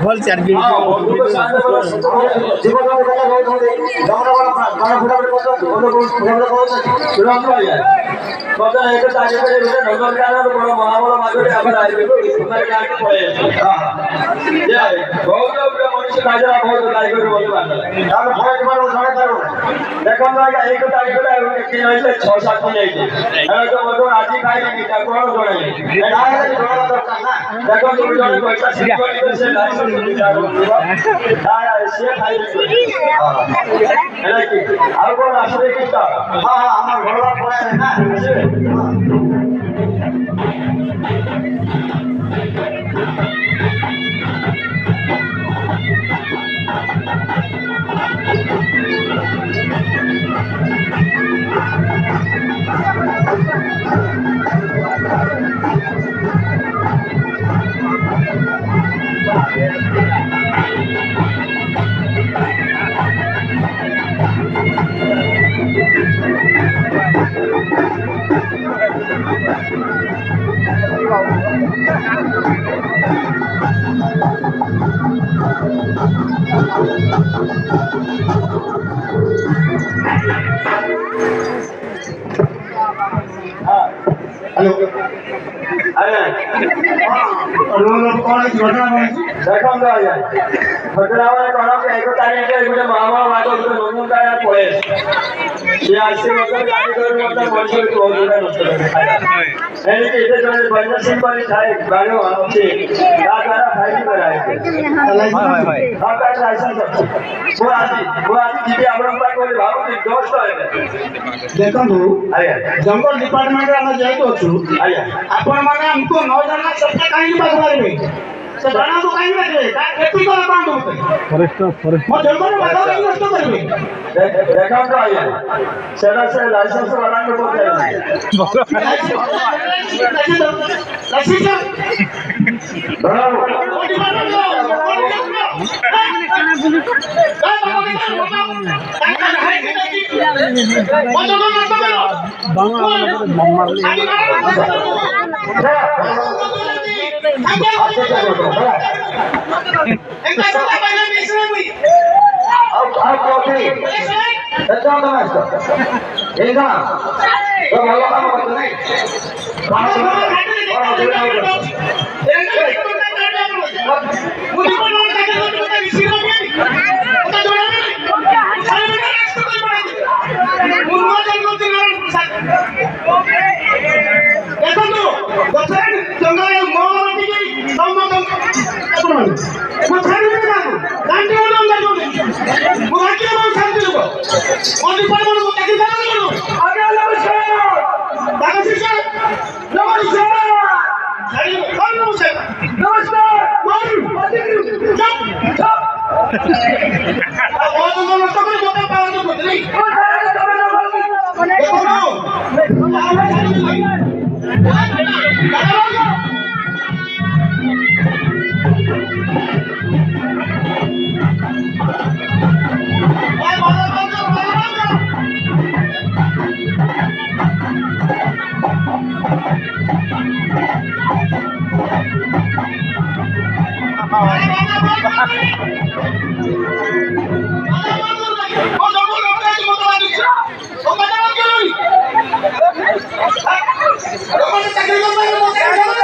ଭଲ ଚାର୍ଜ देखो एक तारीख छह सात दिन आज खाई कौन देखो पैसा ଆଉ କଣ ଆସିବେ କି ତ ହଁ ହଁ ଆମ ଘର ପଳାଏ ନା हेलो अरे कौन घटना देखो घटना कौन एक तारीख गोटे महामार बाग नंदनता पड़े सी आसी गाड़ी कर मनुष्य बहुत गुड़ा नष्ट बंद सिंह पर थाए गाड़ी अच्छे द्वारा फाइल कराए लाइसेंस अच्छे जी आप भावी दोस्त देखो जंगल डिपार्टमेंट आम जेहतु अच्छु आपण मैंने हमको 9 जन सबसे कहीं पारे से जाना तो कहीं बैठे खेती को कौन होते फॉरेस्ट मो जंगल में बताओ नहीं नष्ट करबे देखो तो आया सेना से लाइसेंस वाला को बोल लाइसेंस Ayo,